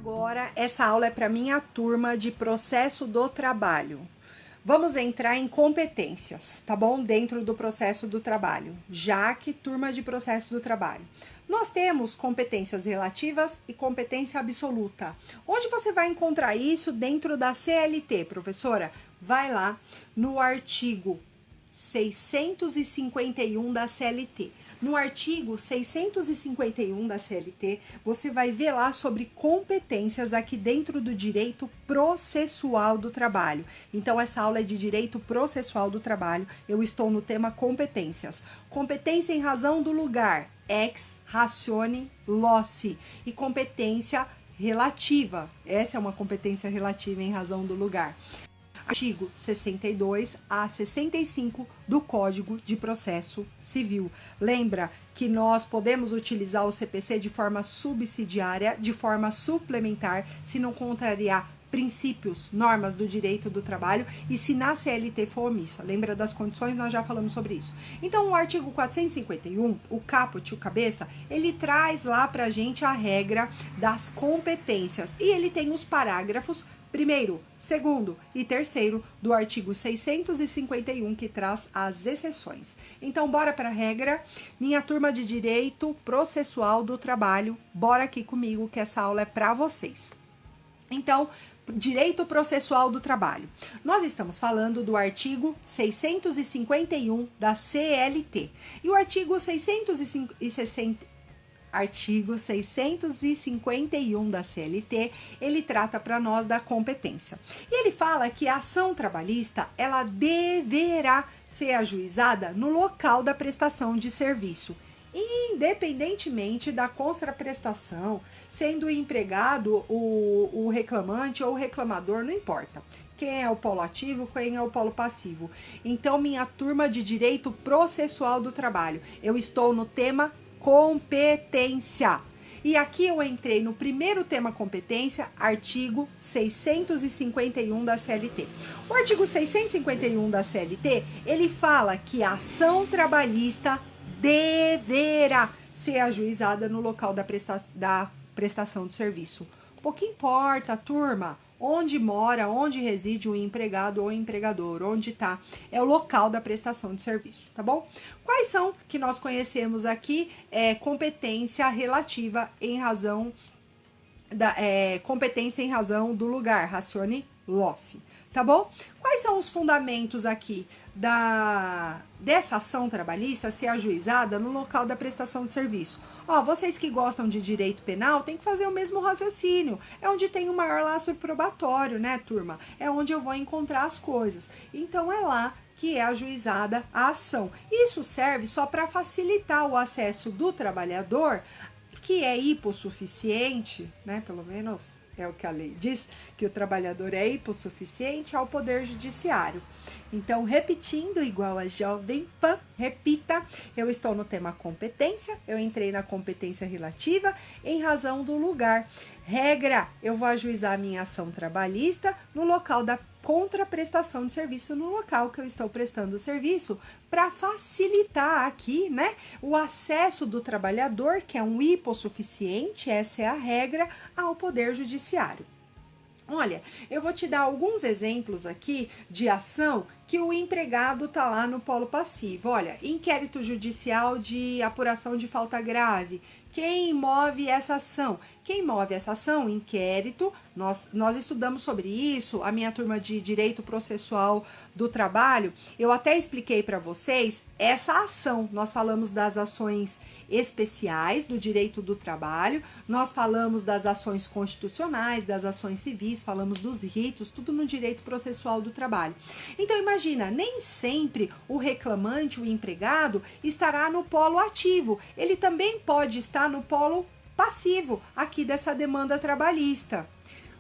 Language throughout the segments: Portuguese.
Agora, essa aula é para minha turma de processo do trabalho. Vamos entrar em competências, tá bom? Dentro do processo do trabalho, já que turma de processo do trabalho. Nós temos competências relativas e competência absoluta. Onde você vai encontrar isso dentro da CLT, professora? Vai lá no artigo 651 da CLT. No artigo 651 da CLT, você vai ver lá sobre competências aqui dentro do direito processual do trabalho. Então, essa aula é de direito processual do trabalho. Eu estou no tema competências. Competência em razão do lugar, ex ratione loci. E competência relativa. Essa é uma competência relativa em razão do lugar. Artigo 62 a 65 do Código de Processo Civil. Lembra que nós podemos utilizar o CPC de forma subsidiária, de forma suplementar, se não contrariar princípios, normas do direito do trabalho e se na CLT for omissa. Lembra das condições? Nós já falamos sobre isso. Então, o artigo 451, o caput, o cabeça, ele traz lá pra gente a regra das competências e ele tem os parágrafos primeiro, segundo e terceiro do artigo 651, que traz as exceções. Então, bora para a regra. Minha turma de direito processual do trabalho, bora aqui comigo que essa aula é para vocês. Então, direito processual do trabalho. Nós estamos falando do artigo 651 da CLT. E o artigo 651 da CLT, ele trata para nós da competência. E ele fala que a ação trabalhista, ela deverá ser ajuizada no local da prestação de serviço, independentemente da contraprestação, sendo o empregado, o reclamante ou o reclamador, não importa. Quem é o polo ativo, quem é o polo passivo. Então, minha turma de direito processual do trabalho, eu estou no tema competência. E aqui eu entrei no primeiro tema competência, artigo 651 da CLT. O artigo 651 da CLT, ele fala que a ação trabalhista deverá ser ajuizada no local da prestação de serviço. Pouco importa, turma, onde mora, onde reside o empregado ou empregador, onde está, é o local da prestação de serviço, tá bom? Quais são que nós conhecemos aqui? Competência relativa em razão competência em razão do lugar, ratione loci, tá bom? Quais são os fundamentos aqui dessa ação trabalhista ser ajuizada no local da prestação de serviço? Ó, vocês que gostam de direito penal, tem que fazer o mesmo raciocínio. É onde tem o maior laço probatório, né, turma? É onde eu vou encontrar as coisas. Então, é lá que é ajuizada a ação. Isso serve só para facilitar o acesso do trabalhador, que é hipossuficiente, né, pelo menos é o que a lei diz, que o trabalhador é hipossuficiente ao poder judiciário. Então, repetindo, igual a Jovem Pan, repita, eu estou no tema competência, eu entrei na competência relativa em razão do lugar. Regra, eu vou ajuizar a minha ação trabalhista no local da contraprestação de serviço, no local que eu estou prestando o serviço, para facilitar aqui, né, o acesso do trabalhador, que é um hipossuficiente, essa é a regra, ao poder judiciário. Olha, eu vou te dar alguns exemplos aqui de ação que o empregado tá lá no polo passivo. Olha, inquérito judicial de apuração de falta grave. Quem move essa ação? Quem move essa ação? Inquérito. Nós estudamos sobre isso, a minha turma de direito processual do trabalho. Eu até expliquei para vocês essa ação. Nós falamos das ações especiais do direito do trabalho, nós falamos das ações constitucionais, das ações civis, falamos dos ritos, tudo no direito processual do trabalho. Então, imagina, nem sempre o reclamante, o empregado, estará no polo ativo. Ele também pode estar no polo passivo, aqui dessa demanda trabalhista.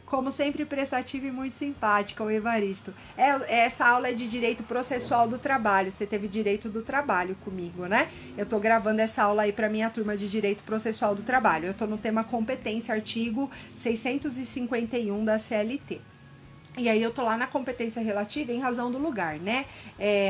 Como sempre, prestativa e muito simpática, o Evaristo. Essa aula é de direito processual do trabalho. Você teve direito do trabalho comigo, né? Eu tô gravando essa aula aí pra minha turma de direito processual do trabalho. Eu tô no tema competência, artigo 651 da CLT. E aí eu tô lá na competência relativa em razão do lugar, né?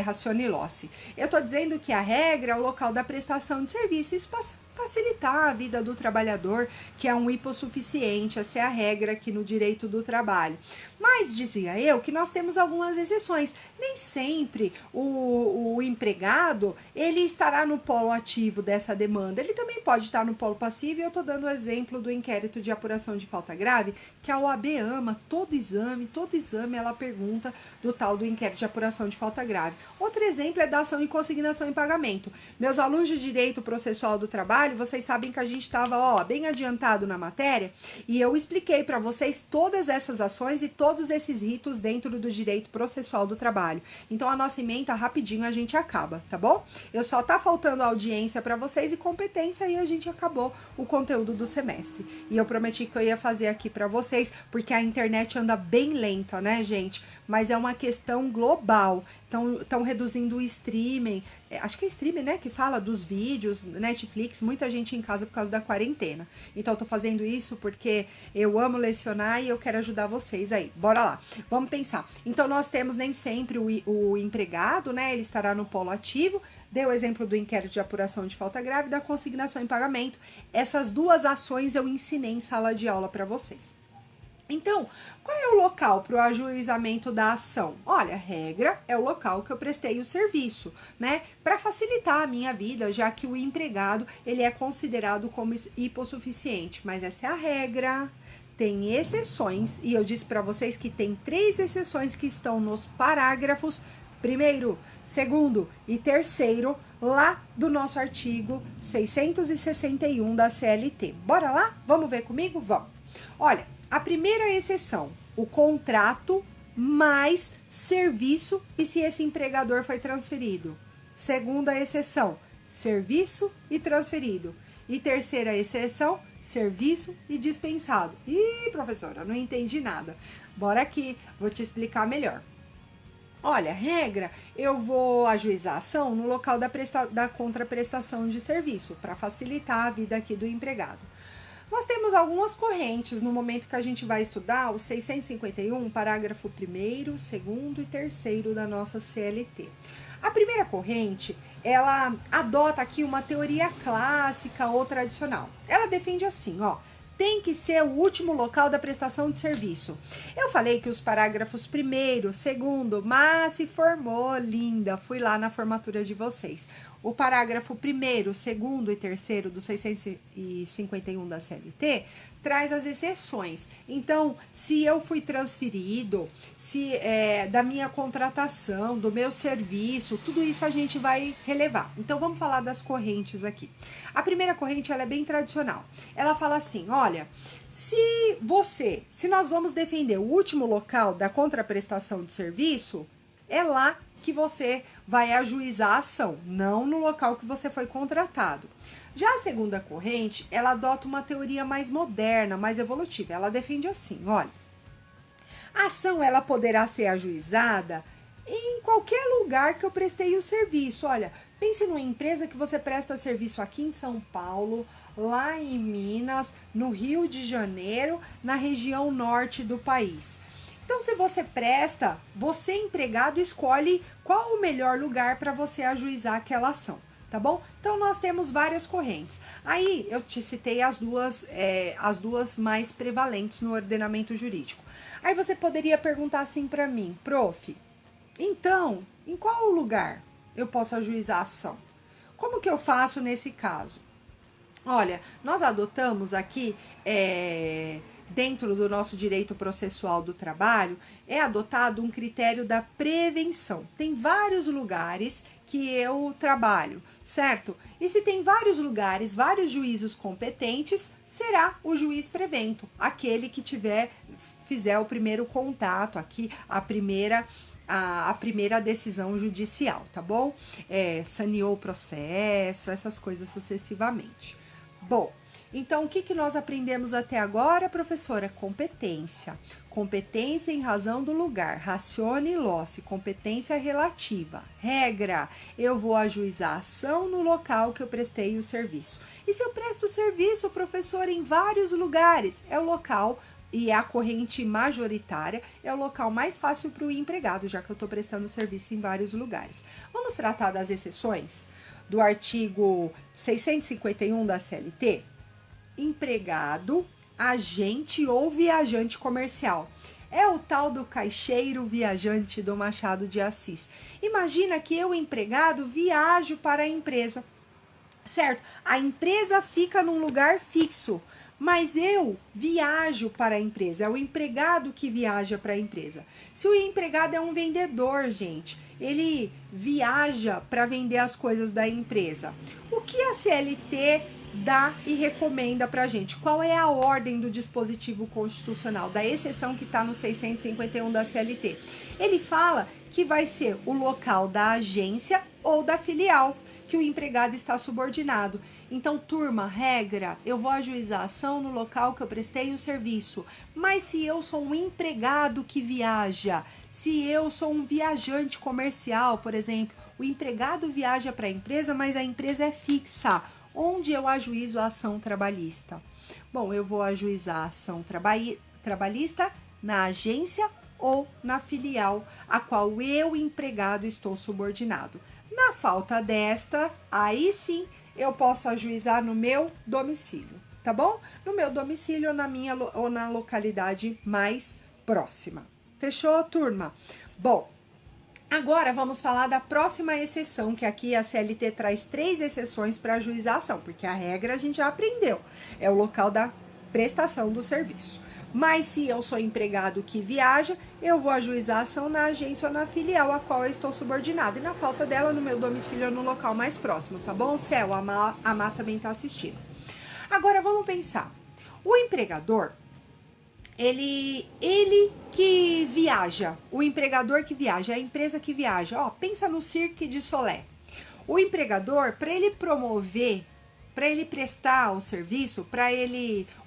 Ratione loci. Eu tô dizendo que a regra é o local da prestação de serviço. Isso facilitar a vida do trabalhador, que é um hipossuficiente. Essa é a regra aqui no direito do trabalho. Mas dizia eu que nós temos algumas exceções. Nem sempre o empregado ele estará no polo ativo dessa demanda. Ele também pode estar no polo passivo. E eu tô dando o exemplo do inquérito de apuração de falta grave, que a OAB ama. Todo exame ela pergunta do tal do inquérito de apuração de falta grave. Outro exemplo é da ação em consignação em pagamento. Meus alunos de direito processual do trabalho, vocês sabem que a gente estava bem adiantado na matéria e eu expliquei para vocês todas essas ações e todos esses ritos dentro do direito processual do trabalho. Então a nossa ementa rapidinho a gente acaba, tá bom? Eu só tá faltando audiência para vocês e competência e a gente acabou o conteúdo do semestre. E eu prometi que eu ia fazer aqui para vocês, porque a internet anda bem lenta, né, gente? Mas é uma questão global. Estão reduzindo o streaming. Acho que é streaming, né? Que fala dos vídeos, Netflix, muita gente em casa por causa da quarentena. Então, eu tô fazendo isso porque eu amo lecionar e eu quero ajudar vocês aí. Bora lá. Vamos pensar. Então, nós temos nem sempre o empregado, né? Ele estará no polo ativo. Dei o exemplo do inquérito de apuração de falta grave e da consignação em pagamento. Essas duas ações eu ensinei em sala de aula para vocês. Então, qual é o local para o ajuizamento da ação? Olha, a regra é o local que eu prestei o serviço, né? Para facilitar a minha vida, já que o empregado ele é considerado como hipossuficiente. Mas essa é a regra. Tem exceções, e eu disse para vocês que tem 3 exceções que estão nos parágrafos 1º, 2º e 3º lá do nosso artigo 661 da CLT. Bora lá? Vamos ver comigo? Vamos. Olha, a primeira exceção, o contrato mais serviço e se esse empregador foi transferido. Segunda exceção, serviço e transferido. E terceira exceção, serviço e dispensado. Ih, professora, não entendi nada. Bora aqui, vou te explicar melhor. Olha, regra, eu vou ajuizar a ação no local da contraprestação de serviço, para facilitar a vida aqui do empregado. Nós temos algumas correntes no momento que a gente vai estudar o 651, parágrafo 1º, 2º e 3º da nossa CLT. A primeira corrente, ela adota aqui uma teoria clássica ou tradicional. Ela defende assim, tem que ser o último local da prestação de serviço. Eu falei que os parágrafos 1º, 2º, mas se formou, linda, fui lá na formatura de vocês. O parágrafo 1º, 2º e 3º do 651 da CLT traz as exceções. Então, se eu fui transferido, se da minha contratação, do meu serviço, tudo isso a gente vai relevar. Então, vamos falar das correntes aqui. A primeira corrente, ela é bem tradicional. Ela fala assim, olha, se nós vamos defender o último local da contraprestação de serviço, é lá que você vai ajuizar a ação, não no local que você foi contratado. Já a segunda corrente, ela adota uma teoria mais moderna, mais evolutiva. Ela defende assim, olha, a ação ela poderá ser ajuizada em qualquer lugar que eu prestei o serviço. Olha, pense numa empresa que você presta serviço aqui em São Paulo, lá em Minas, no Rio de Janeiro, na região norte do país. Então, se você presta, você empregado escolhe qual o melhor lugar para você ajuizar aquela ação, tá bom? Então, nós temos várias correntes. Aí, eu te citei as duas mais prevalentes no ordenamento jurídico. Aí, você poderia perguntar assim para mim, prof, então, em qual lugar eu posso ajuizar a ação? Como que eu faço nesse caso? Olha, nós adotamos aqui, dentro do nosso direito processual do trabalho, é adotado um critério da prevenção. Tem vários lugares que eu trabalho, certo? E se tem vários lugares, vários juízos competentes, será o juiz prevento, aquele que fizer o primeiro contato aqui, a primeira decisão judicial, tá bom? Saneou o processo, essas coisas sucessivamente. Bom, então o que nós aprendemos até agora, professora? Competência. Competência em razão do lugar. Ratione loci, competência relativa. Regra, eu vou ajuizar a ação no local que eu prestei o serviço. E se eu presto o serviço, professora, em vários lugares? É o local e é a corrente majoritária, é o local mais fácil para o empregado, já que eu estou prestando serviço em vários lugares. Vamos tratar das exceções do artigo 651 da CLT? Empregado, agente ou viajante comercial. É o tal do caixeiro viajante do Machado de Assis. Imagina que eu, empregado, viajo para a empresa, certo? A empresa fica num lugar fixo, mas eu viajo para a empresa. É o empregado que viaja para a empresa. Se o empregado é um vendedor, gente, ele viaja para vender as coisas da empresa. O que a CLT dá e recomenda pra gente? Qual é a ordem do dispositivo constitucional, da exceção que está no 651 da CLT? Ele fala que vai ser o local da agência ou da filial que o empregado está subordinado. Então, turma, regra, eu vou ajuizar a ação no local que eu prestei o serviço. Mas se eu sou um empregado que viaja, se eu sou um viajante comercial, por exemplo, o empregado viaja para a empresa, mas a empresa é fixa. Onde eu ajuizo a ação trabalhista? Bom, eu vou ajuizar a ação trabalhista na agência ou na filial a qual eu, empregado, estou subordinado. Na falta desta, aí sim eu posso ajuizar no meu domicílio, tá bom? No meu domicílio ou na localidade mais próxima. Fechou, turma? Bom, agora vamos falar da próxima exceção, que aqui a CLT traz 3 exceções para ajuizar a ação, porque a regra a gente já aprendeu, é o local da prestação do serviço. Mas se eu sou empregado que viaja, eu vou ajuizar a ação na agência ou na filial a qual eu estou subordinado. E na falta dela, no meu domicílio ou no local mais próximo, tá bom? Céu, a Má também tá assistindo. Agora vamos pensar. O empregador, ele que viaja, o empregador que viaja, a empresa que viaja, ó, pensa no Cirque du Soleil. O empregador, para ele promover, para ele prestar o serviço,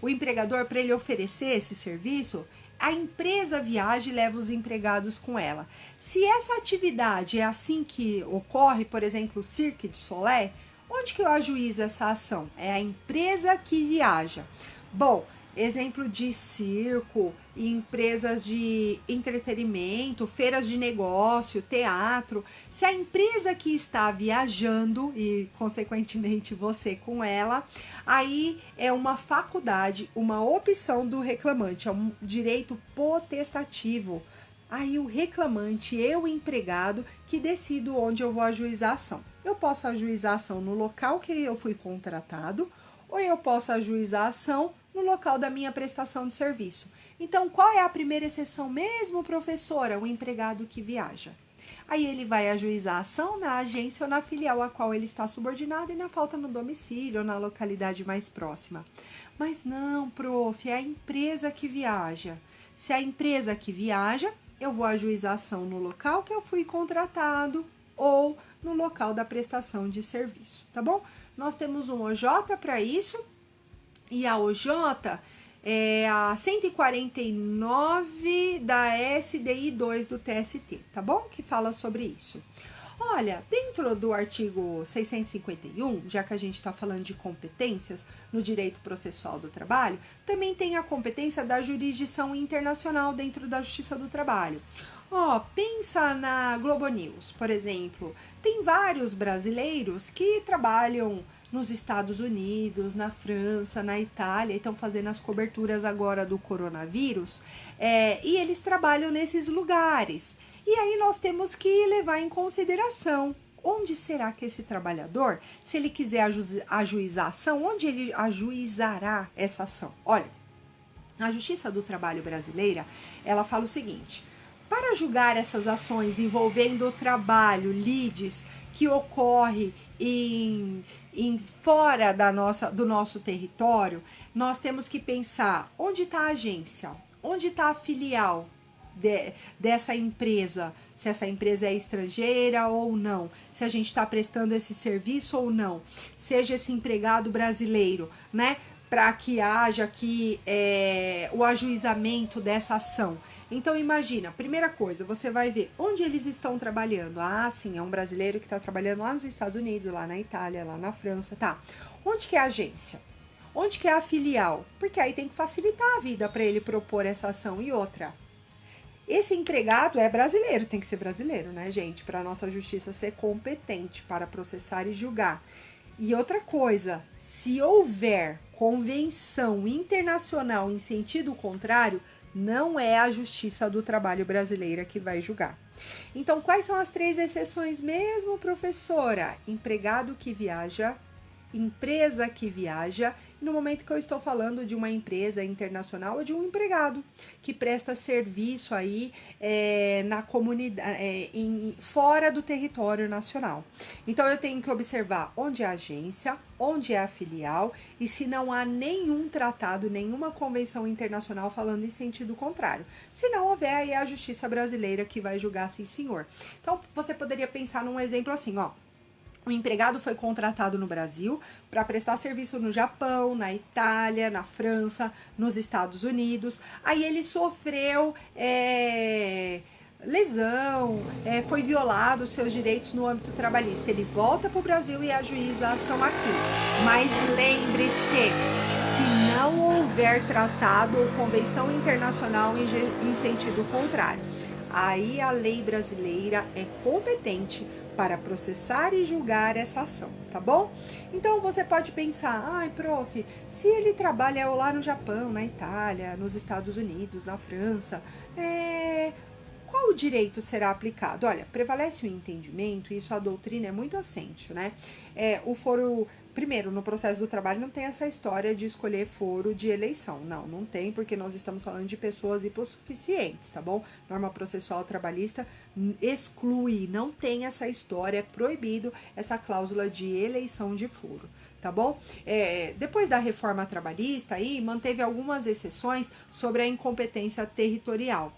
o empregador, para ele oferecer esse serviço, a empresa viaja e leva os empregados com ela. Se essa atividade é assim que ocorre, por exemplo, o Cirque du Soleil, onde que eu ajuizo essa ação? É a empresa que viaja. Bom, exemplo de circo, empresas de entretenimento, feiras de negócio, teatro. Se a empresa que está viajando e, consequentemente, você com ela, aí é uma faculdade, uma opção do reclamante, é um direito potestativo. Aí o reclamante, eu, empregado, que decido onde eu vou ajuizar a ação. Eu posso ajuizar a ação no local que eu fui contratado, ou eu posso ajuizar a ação no local da minha prestação de serviço. Então, qual é a primeira exceção mesmo, professora? O empregado que viaja. Aí ele vai ajuizar a ação na agência ou na filial a qual ele está subordinado e na falta no domicílio ou na localidade mais próxima. Mas não, prof, é a empresa que viaja. Se é a empresa que viaja, eu vou ajuizar a ação no local que eu fui contratado ou no local da prestação de serviço, tá bom? Nós temos um OJ para isso. E a OJ é a 149 da SDI 2 do TST, tá bom? Que fala sobre isso. Olha, dentro do artigo 651, já que a gente está falando de competências no direito processual do trabalho, também tem a competência da jurisdição internacional dentro da Justiça do Trabalho. Ó, pensa na Globo News, por exemplo. Tem vários brasileiros que trabalham nos Estados Unidos, na França, na Itália, estão fazendo as coberturas agora do coronavírus, e eles trabalham nesses lugares. E aí nós temos que levar em consideração onde será que esse trabalhador, se ele quiser ajuizar a ação, onde ele ajuizará essa ação? Olha, a Justiça do Trabalho brasileira, ela fala o seguinte: para julgar essas ações envolvendo o trabalho, lides, que ocorre em fora do nosso território, nós temos que pensar onde está a agência, onde está a filial dessa empresa, se essa empresa é estrangeira ou não, se a gente está prestando esse serviço ou não, seja esse empregado brasileiro, né? Para que haja aqui o ajuizamento dessa ação. Então imagina, primeira coisa, você vai ver onde eles estão trabalhando. Ah, sim, é um brasileiro que está trabalhando lá nos Estados Unidos, lá na Itália, lá na França, tá? Onde que é a agência? Onde que é a filial? Porque aí tem que facilitar a vida para ele propor essa ação. E outra, esse empregado é brasileiro, tem que ser brasileiro, né, gente? Para a nossa justiça ser competente para processar e julgar. E outra coisa, se houver convenção internacional em sentido contrário, não é a Justiça do Trabalho brasileira que vai julgar. Então, quais são as 3 exceções mesmo, professora? Empregado que viaja, empresa que viaja, no momento que eu estou falando de uma empresa internacional ou de um empregado que presta serviço aí na comunidade, fora do território nacional. Então eu tenho que observar onde é a agência, onde é a filial e se não há nenhum tratado, nenhuma convenção internacional falando em sentido contrário. Se não houver, aí é a justiça brasileira que vai julgar, sim, senhor. Então você poderia pensar num exemplo assim, ó. O empregado foi contratado no Brasil para prestar serviço no Japão, na Itália, na França, nos Estados Unidos. Aí ele sofreu lesão, foi violado os seus direitos no âmbito trabalhista. Ele volta para o Brasil e ajuiza a ação aqui. Mas lembre-se, se não houver tratado ou convenção internacional em sentido contrário, aí a lei brasileira é competente para processar e julgar essa ação, tá bom? Então você pode pensar, ai, prof, se ele trabalha lá no Japão, na Itália, nos Estados Unidos, na França, qual o direito será aplicado? Olha, prevalece o entendimento, e isso a doutrina é muito assente, né? O foro, primeiro, no processo do trabalho não tem essa história de escolher foro de eleição. Não tem, porque nós estamos falando de pessoas hipossuficientes, tá bom? Norma processual trabalhista exclui, não tem essa história, é proibido essa cláusula de eleição de foro. Tá bom? Depois da reforma trabalhista, aí manteve algumas exceções sobre a incompetência territorial.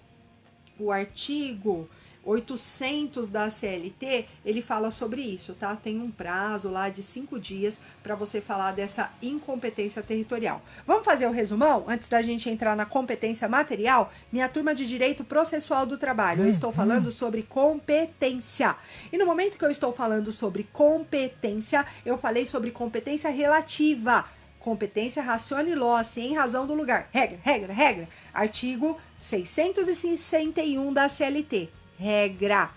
O artigo 800 da CLT, ele fala sobre isso, tá? Tem um prazo lá de 5 dias para você falar dessa incompetência territorial. Vamos fazer o resumão antes da gente entrar na competência material? Minha turma de Direito Processual do Trabalho, eu estou falando sobre competência. E no momento que eu estou falando sobre competência, eu falei sobre competência relativa. Competência ratione loci, em razão do lugar. Regra. Artigo 661 da CLT. Regra.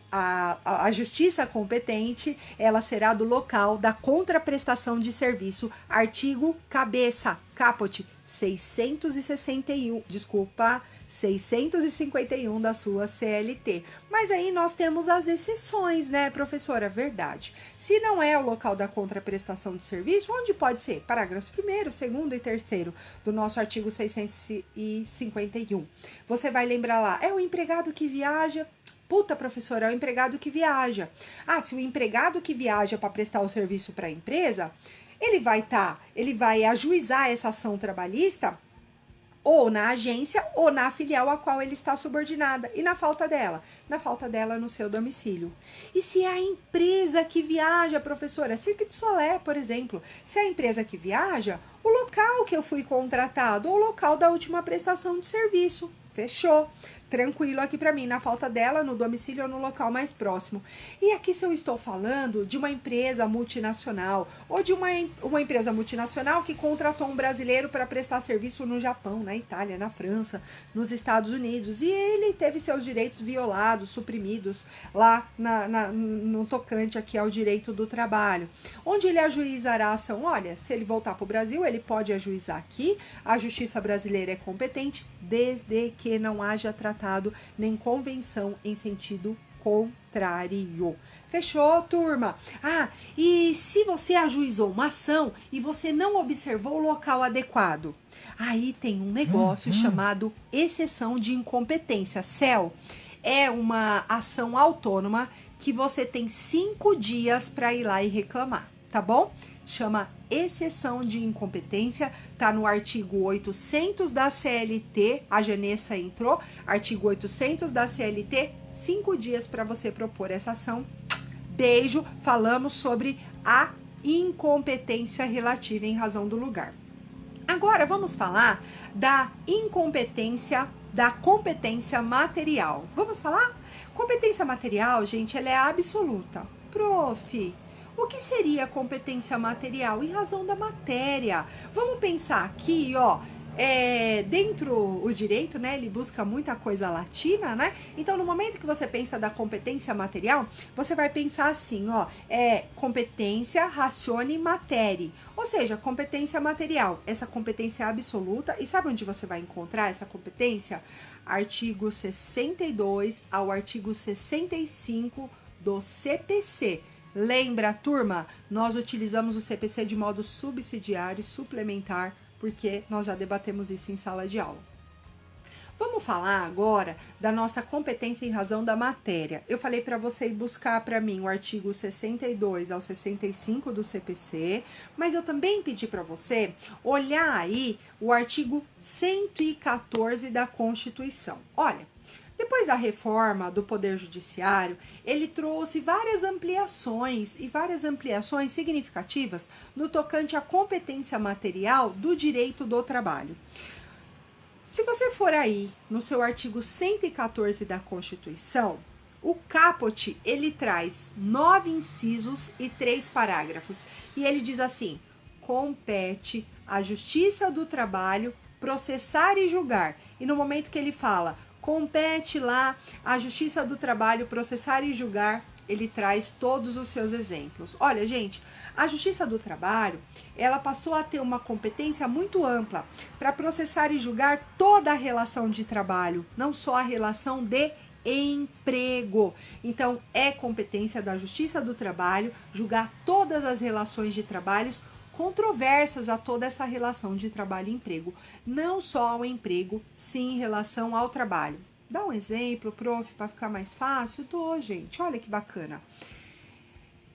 A justiça competente, ela será do local da contraprestação de serviço. Artigo caput 651 da sua CLT. Mas aí nós temos as exceções, né, professora? Verdade. Se não é o local da contraprestação de serviço, onde pode ser? Parágrafos 1º, 2º e 3º do nosso artigo 651. Você vai lembrar lá, é o empregado que viaja. Puta, professora, é o empregado que viaja. Se o empregado que viaja para prestar o serviço para a empresa, ele vai ajuizar essa ação trabalhista ou na agência ou na filial a qual ele está subordinada. E na falta dela? Na falta dela no seu domicílio. E se é a empresa que viaja, professora? Cirque du Soleil, por exemplo. Se é a empresa que viaja, o local que eu fui contratado ou o local da última prestação de serviço. Fechou. Tranquilo aqui para mim, na falta dela, no domicílio ou no local mais próximo. E aqui se eu estou falando de uma empresa multinacional ou de uma empresa multinacional que contratou um brasileiro para prestar serviço no Japão, na Itália, na França, nos Estados Unidos, e ele teve seus direitos violados, suprimidos lá no tocante aqui ao direito do trabalho. Onde ele ajuizará a ação? Olha, se ele voltar para o Brasil, ele pode ajuizar aqui, a justiça brasileira é competente, desde que não haja tratado nem convenção em sentido contrário. Fechou, turma? E se você ajuizou uma ação e você não observou o local adequado? Aí tem um negócio chamado exceção de incompetência. CEL é uma ação autônoma que você tem 5 dias para ir lá e reclamar, tá bom? Chama exceção de incompetência, tá no artigo 800 da CLT, a Janessa entrou, artigo 800 da CLT, 5 dias para você propor essa ação. Beijo, falamos sobre a incompetência relativa em razão do lugar. Agora vamos falar da incompetência, da competência material. Vamos falar? Competência material, gente, ela é absoluta. Prof, O que seria competência material? Em razão da matéria. Vamos pensar aqui, ó. Dentro o direito, né, ele busca muita coisa latina, né? Então, no momento que você pensa da competência material, você vai pensar assim, ó, competência ratione materie, ou seja, competência material, essa competência absoluta. E sabe onde você vai encontrar essa competência? Artigo 62 ao artigo 65 do CPC. Lembra, turma? Nós utilizamos o CPC de modo subsidiário e suplementar, porque nós já debatemos isso em sala de aula. Vamos falar agora da nossa competência em razão da matéria. Eu falei para você ir buscar para mim o artigo 62 ao 65 do CPC, mas eu também pedi para você olhar aí o artigo 114 da Constituição. Olha, depois da reforma do Poder Judiciário, ele trouxe várias ampliações significativas no tocante à competência material do direito do trabalho. Se você for aí no seu artigo 114 da Constituição, o caput, ele traz 9 incisos e 3 parágrafos. E ele diz assim: compete à Justiça do Trabalho processar e julgar. E no momento que ele fala compete lá à Justiça do Trabalho processar e julgar, ele traz todos os seus exemplos. Olha, gente, a Justiça do Trabalho, ela passou a ter uma competência muito ampla para processar e julgar toda a relação de trabalho, não só a relação de emprego. Então, é competência da Justiça do Trabalho julgar todas as relações de trabalhos controversas a toda essa relação de trabalho e emprego, não só ao emprego, sim em relação ao trabalho. Dá um exemplo, prof, para ficar mais fácil? Tô, gente, olha que bacana.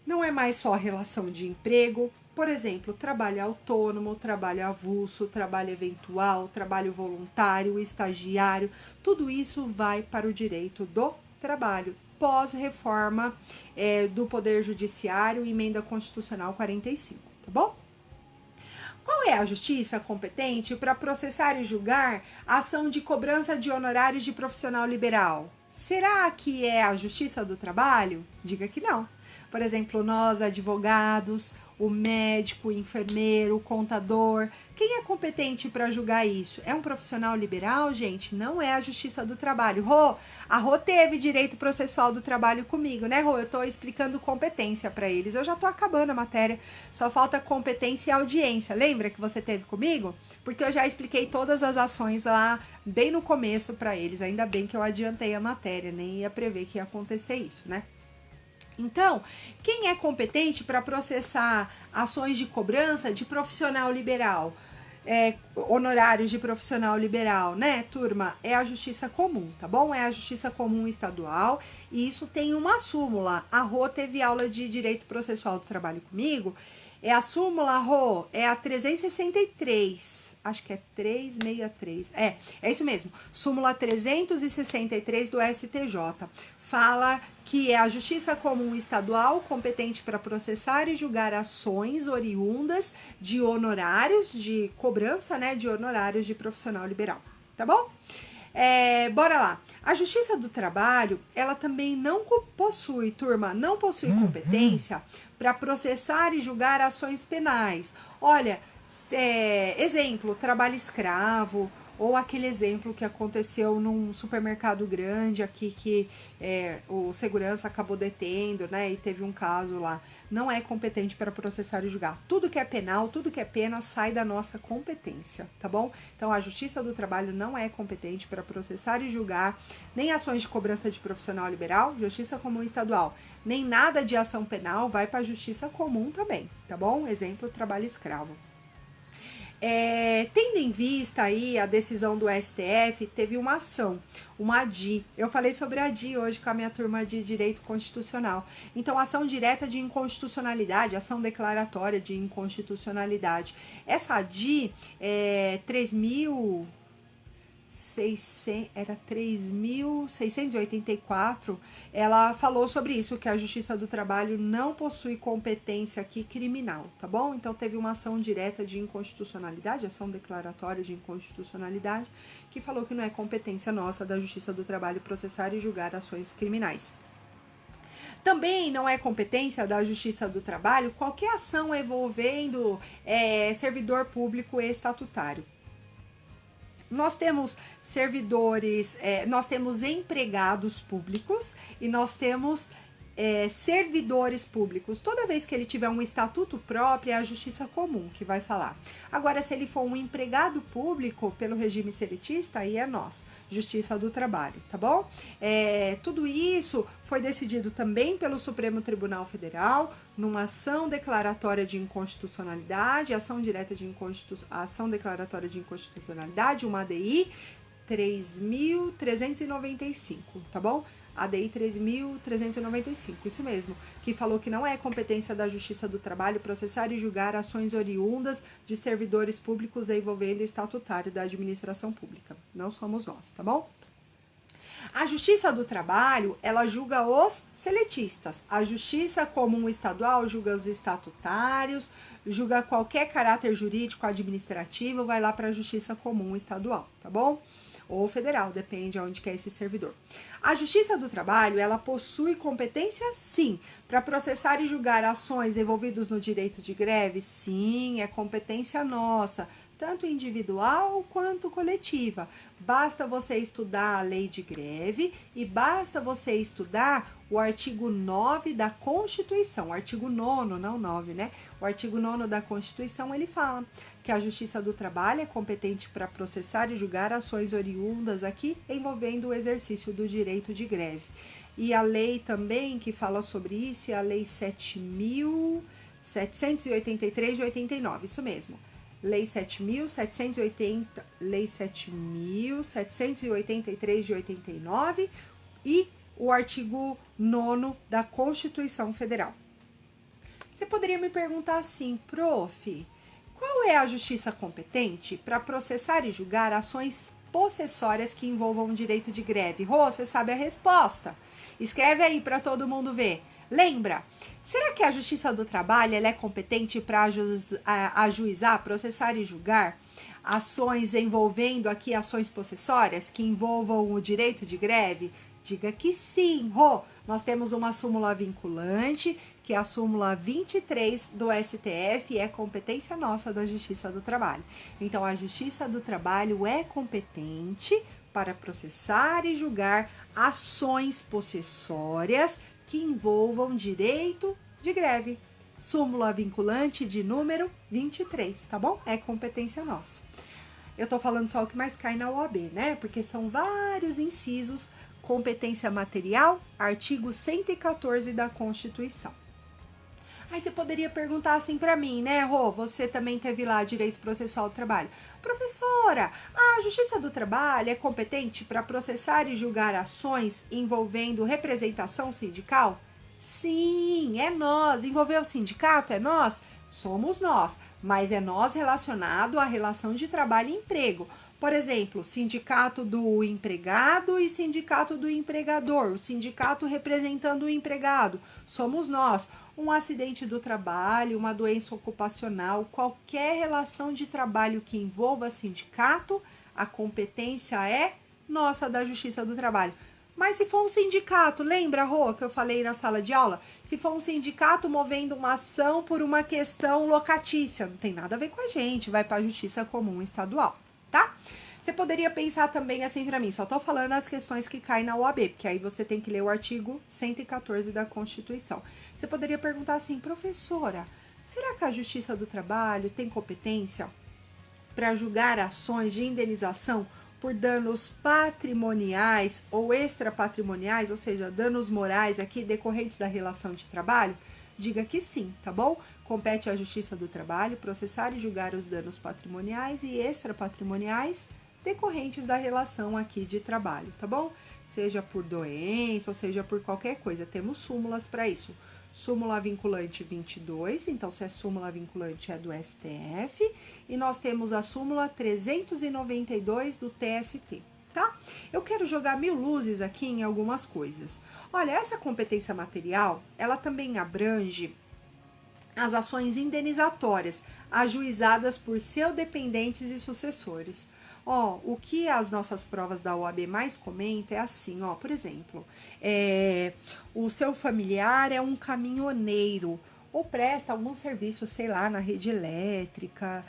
Não é mais só relação de emprego, por exemplo, trabalho autônomo, trabalho avulso, trabalho eventual, trabalho voluntário, estagiário, tudo isso vai para o direito do trabalho, pós-reforma do Poder Judiciário, emenda constitucional 45, tá bom? Qual é a justiça competente para processar e julgar a ação de cobrança de honorários de profissional liberal? Será que é a Justiça do Trabalho? Diga que não. Por exemplo, nós, advogados, o médico, o enfermeiro, o contador, quem é competente para julgar isso? É um profissional liberal, gente? Não é a Justiça do Trabalho. Rô, a Rô teve direito processual do trabalho comigo, né, Rô? Eu tô explicando competência para eles. Eu já tô acabando a matéria. Só falta competência e audiência. Lembra que você teve comigo? Porque eu já expliquei todas as ações lá bem no começo para eles. Ainda bem que eu adiantei a matéria, nem ia prever que ia acontecer isso, né? Então, quem é competente para processar ações de cobrança de profissional liberal, honorários de profissional liberal, né, turma? É a Justiça Comum, tá bom? É a Justiça Comum Estadual e isso tem uma súmula. A Rô teve aula de Direito Processual do Trabalho comigo. É a súmula, Rô, é a 363. Acho que é 363. É isso mesmo. Súmula 363 do STJ. Fala que é a Justiça Comum Estadual competente para processar e julgar ações oriundas de honorários, de cobrança, né, de honorários de profissional liberal, tá bom? Bora lá. A Justiça do Trabalho, ela também não possui, turma, não possui competência para processar e julgar ações penais. Olha, exemplo, trabalho escravo, ou aquele exemplo que aconteceu num supermercado grande aqui que o segurança acabou detendo, né? E teve um caso lá. Não é competente para processar e julgar. Tudo que é penal, tudo que é pena sai da nossa competência, tá bom? Então a Justiça do Trabalho não é competente para processar e julgar nem ações de cobrança de profissional liberal, Justiça Comum Estadual, nem nada de ação penal vai para a Justiça Comum também, tá bom? Exemplo, trabalho escravo. Tendo em vista aí a decisão do STF, teve uma ação, uma ADI. Eu falei sobre a ADI hoje com a minha turma de Direito Constitucional. Então, ação direta de inconstitucionalidade, ação declaratória de inconstitucionalidade. Essa ADI é 3.684, ela falou sobre isso, que a Justiça do Trabalho não possui competência aqui criminal, tá bom? Então teve uma ação direta de inconstitucionalidade, ação declaratória de inconstitucionalidade, que falou que não é competência nossa da Justiça do Trabalho processar e julgar ações criminais. Também não é competência da Justiça do Trabalho qualquer ação envolvendo servidor público estatutário. Nós temos servidores, nós temos empregados públicos e nós temos servidores públicos. Toda vez que ele tiver um estatuto próprio, é a Justiça Comum que vai falar. Agora, se ele for um empregado público pelo regime seletista, aí é nós, Justiça do Trabalho, tá bom? Tudo isso foi decidido também pelo Supremo Tribunal Federal, numa ação declaratória de inconstitucionalidade, ação declaratória de inconstitucionalidade, uma ADI 3.395, tá bom? ADI 3.395, isso mesmo, que falou que não é competência da Justiça do Trabalho processar e julgar ações oriundas de servidores públicos envolvendo estatutário da administração pública. Não somos nós, tá bom? A Justiça do Trabalho, ela julga os seletistas. A Justiça Comum Estadual julga os estatutários, julga qualquer caráter jurídico administrativo, vai lá para a Justiça Comum Estadual, tá bom? Ou federal, depende aonde que é esse servidor. A Justiça do Trabalho, ela possui competência, sim, para processar e julgar ações envolvidas no direito de greve, sim, é competência nossa, tanto individual quanto coletiva. Basta você estudar a lei de greve e basta você estudar o artigo 9 da Constituição, o artigo 9º, não 9, né? O artigo 9º da Constituição, ele fala que a Justiça do Trabalho é competente para processar e julgar ações oriundas aqui envolvendo o exercício do direito de greve. E a lei também que fala sobre isso é a Lei 7.783 de 89, isso mesmo. Lei 7.783 de 89 e o artigo 9º da Constituição Federal. Você poderia me perguntar assim, prof, qual é a justiça competente para processar e julgar ações possessórias que envolvam o direito de greve? Rô, você sabe a resposta? Escreve aí para todo mundo ver. Lembra? Será que a Justiça do Trabalho ela é competente para ajuizar, processar e julgar ações envolvendo aqui ações possessórias que envolvam o direito de greve? Diga que sim, Rô. Nós temos uma súmula vinculante, que é a súmula 23 do STF, e é competência nossa da Justiça do Trabalho. Então, a Justiça do Trabalho é competente para processar e julgar ações possessórias que envolvam direito de greve. Súmula vinculante de número 23, tá bom? É competência nossa. Eu tô falando só o que mais cai na OAB, né? Porque são vários incisos. Competência material, artigo 114 da Constituição. Aí você poderia perguntar assim para mim, né, Rô? Você também teve lá direito processual do trabalho. Professora, a Justiça do Trabalho é competente para processar e julgar ações envolvendo representação sindical? Sim, é nós. Envolveu o sindicato? É nós? Somos nós, mas é nós relacionado à relação de trabalho e emprego. Por exemplo, sindicato do empregado e sindicato do empregador, o sindicato representando o empregado, somos nós. Um acidente do trabalho, uma doença ocupacional, qualquer relação de trabalho que envolva sindicato, a competência é nossa da Justiça do Trabalho. Mas se for um sindicato, lembra, Rô, que eu falei na sala de aula? Se for um sindicato movendo uma ação por uma questão locatícia, não tem nada a ver com a gente, vai para a Justiça Comum Estadual. Tá? Você poderia pensar também assim para mim, só tô falando as questões que caem na OAB, porque aí você tem que ler o artigo 114 da Constituição. Você poderia perguntar assim, professora, será que a Justiça do Trabalho tem competência para julgar ações de indenização por danos patrimoniais ou extrapatrimoniais, ou seja, danos morais aqui decorrentes da relação de trabalho? Diga que sim, tá bom? Compete à Justiça do Trabalho processar e julgar os danos patrimoniais e extrapatrimoniais decorrentes da relação aqui de trabalho, tá bom? Seja por doença, ou seja por qualquer coisa. Temos súmulas para isso. Súmula vinculante 22, então se é súmula vinculante é do STF. E nós temos a súmula 392 do TST. Tá? Eu quero jogar 1000 luzes aqui em algumas coisas. Olha, essa competência material, ela também abrange as ações indenizatórias ajuizadas por seus dependentes e sucessores. Ó, o que as nossas provas da OAB mais comentam é assim, ó, por exemplo, o seu familiar é um caminhoneiro, ou presta algum serviço, sei lá, na rede elétrica,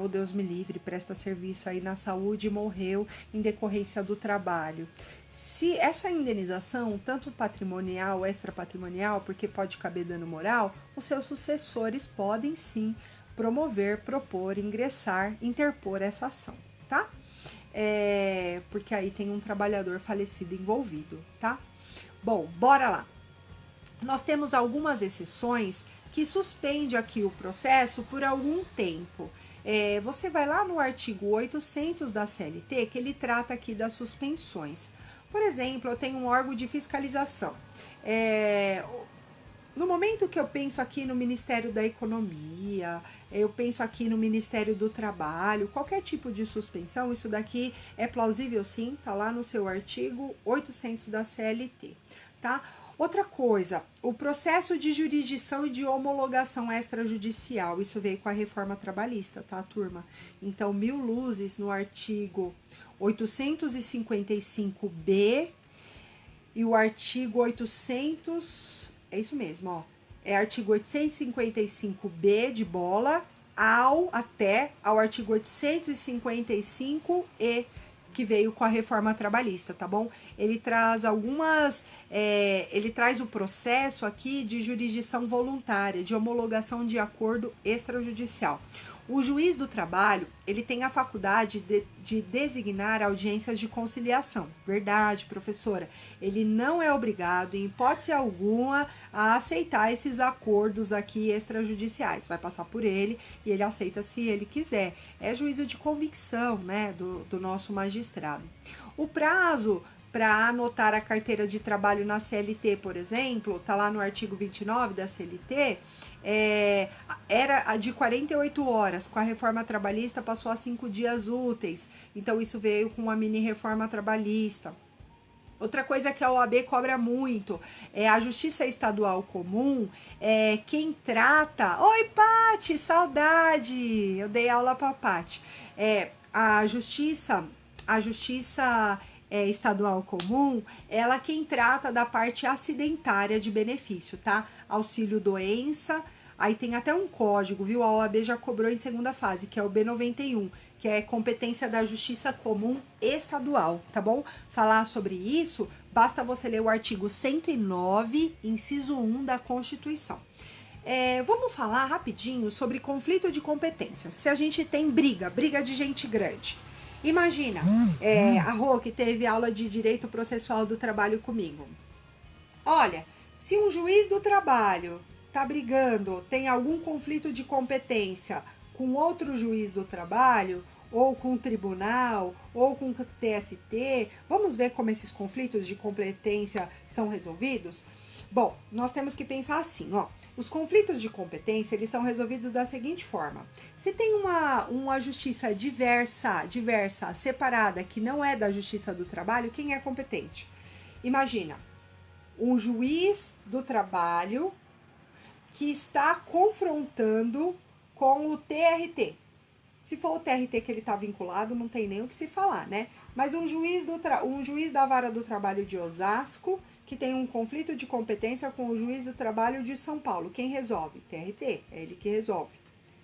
ou Deus me livre, presta serviço aí na saúde e morreu em decorrência do trabalho. Se essa indenização, tanto patrimonial, extrapatrimonial, porque pode caber dano moral, os seus sucessores podem sim promover, propor, ingressar, interpor essa ação, tá? Porque aí tem um trabalhador falecido envolvido, tá? Bom, bora lá. Nós temos algumas exceções que suspende aqui o processo por algum tempo. Você vai lá no artigo 800 da CLT, que ele trata aqui das suspensões. Por exemplo, eu tenho um órgão de fiscalização. No momento que eu penso aqui no Ministério da Economia, eu penso aqui no Ministério do Trabalho, qualquer tipo de suspensão, isso daqui é plausível sim, tá lá no seu artigo 800 da CLT, tá? Outra coisa, o processo de jurisdição e de homologação extrajudicial, isso veio com a reforma trabalhista, tá, turma? Então, 1000 luzes no artigo 855B e o artigo 800, é isso mesmo, ó, é artigo 855B de bola até ao artigo 855E, que veio com a reforma trabalhista, tá bom? Ele traz ele traz o processo aqui de jurisdição voluntária, de homologação de acordo extrajudicial. O juiz do trabalho, ele tem a faculdade de designar audiências de conciliação. Verdade, professora. Ele não é obrigado, em hipótese alguma, a aceitar esses acordos aqui extrajudiciais. Vai passar por ele e ele aceita se ele quiser. É juízo de convicção, né, do nosso magistrado. O prazo para anotar a carteira de trabalho na CLT, por exemplo, tá lá no artigo 29 da CLT, era de 48 horas, com a reforma trabalhista passou a 5 dias úteis, então isso veio com uma mini reforma trabalhista. Outra coisa que a OAB cobra muito é a Justiça Estadual Comum, quem trata... Oi, Pati, saudade! Eu dei aula pra Pati. A Justiça Estadual Comum, ela quem trata da parte acidentária de benefício, tá? Auxílio doença, aí tem até um código, viu? A OAB já cobrou em segunda fase, que é o B91, que é competência da Justiça Comum Estadual, tá bom? Falar sobre isso, basta você ler o artigo 109, inciso 1 da Constituição. Vamos falar rapidinho sobre conflito de competências. Se a gente tem briga de gente grande. Imagina, a Rô, que teve aula de Direito Processual do Trabalho comigo. Olha, se um juiz do trabalho tá brigando, tem algum conflito de competência com outro juiz do trabalho, ou com o tribunal, ou com o TST, vamos ver como esses conflitos de competência são resolvidos? Bom, nós temos que pensar assim, ó. Os conflitos de competência, eles são resolvidos da seguinte forma. Se tem uma justiça diversa, separada, que não é da Justiça do Trabalho, quem é competente? Imagina, um juiz do trabalho que está confrontando com o TRT. Se for o TRT que ele está vinculado, não tem nem o que se falar, né? Mas um juiz da Vara do Trabalho de Osasco, que tem um conflito de competência com o juiz do trabalho de São Paulo. Quem resolve? TRT, é ele que resolve,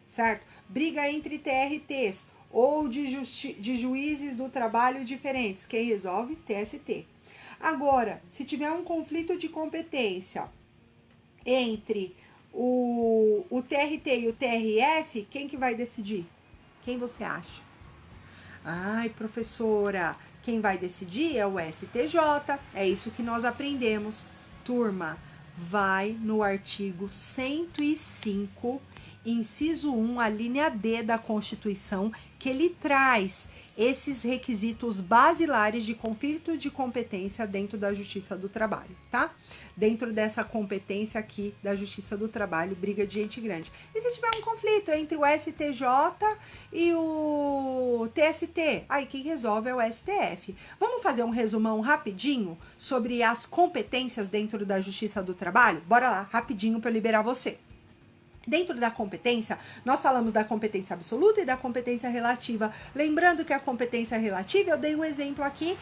certo? Briga entre TRTs ou de juízes do trabalho diferentes. Quem resolve? TST. Agora, se tiver um conflito de competência entre o TRT e o TRF, quem que vai decidir? Quem você acha? Ai, professora, quem vai decidir é o STJ, é isso que nós aprendemos. Turma, vai no artigo 105, inciso 1, a linha D da Constituição, que ele traz esses requisitos basilares de conflito de competência dentro da Justiça do Trabalho, tá? Dentro dessa competência aqui da Justiça do Trabalho, briga de gente grande. E se tiver um conflito entre o STJ e o TST? Aí quem resolve é o STF. Vamos fazer um resumão rapidinho sobre as competências dentro da Justiça do Trabalho? Bora lá, rapidinho para eu liberar você. Dentro da competência, nós falamos da competência absoluta e da competência relativa. Lembrando que a competência relativa, eu dei um exemplo aqui,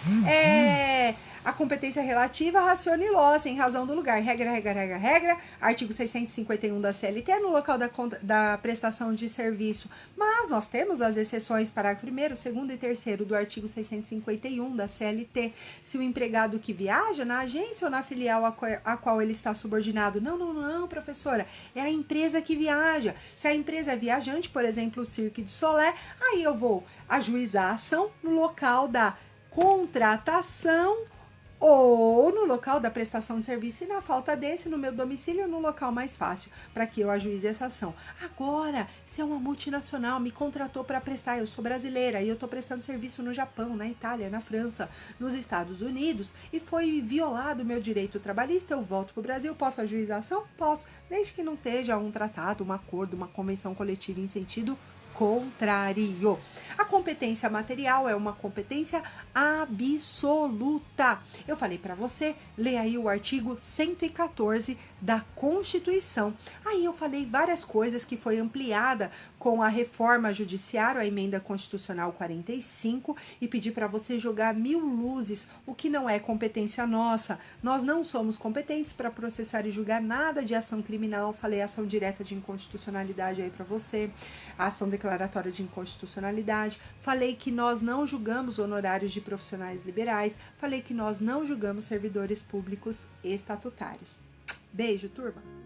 a competência relativa, racione loci, em razão do lugar. Regra, artigo 651 da CLT, no local da prestação de serviço. Mas nós temos as exceções, parágrafo 1º, 2º e 3º do artigo 651 da CLT. Se o empregado que viaja na agência ou na filial a qual ele está subordinado, não, professora, é a empresa que viaja. Se a empresa é viajante, por exemplo, o Cirque du Soleil, aí eu vou ajuizar a ação no local da contratação ou no local da prestação de serviço, e na falta desse, no meu domicílio, no local mais fácil, para que eu ajuize essa ação. Agora, se é uma multinacional, me contratou para prestar, eu sou brasileira e eu estou prestando serviço no Japão, na Itália, na França, nos Estados Unidos, e foi violado o meu direito trabalhista, eu volto para o Brasil, posso ajuizar a ação? Posso, desde que não esteja um tratado, um acordo, uma convenção coletiva em sentido contrário. A competência material é uma competência absoluta. Eu falei para você, lê aí o artigo 114 da Constituição. Aí eu falei várias coisas que foi ampliada com a reforma judiciária, a emenda constitucional 45, e pedi para você jogar 1000 luzes, o que não é competência nossa. Nós não somos competentes para processar e julgar nada de ação criminal. Falei ação direta de inconstitucionalidade aí para você, a ação declaratória de inconstitucionalidade. Falei que nós não julgamos honorários de profissionais liberais. Falei que nós não julgamos servidores públicos estatutários. Beijo, turma!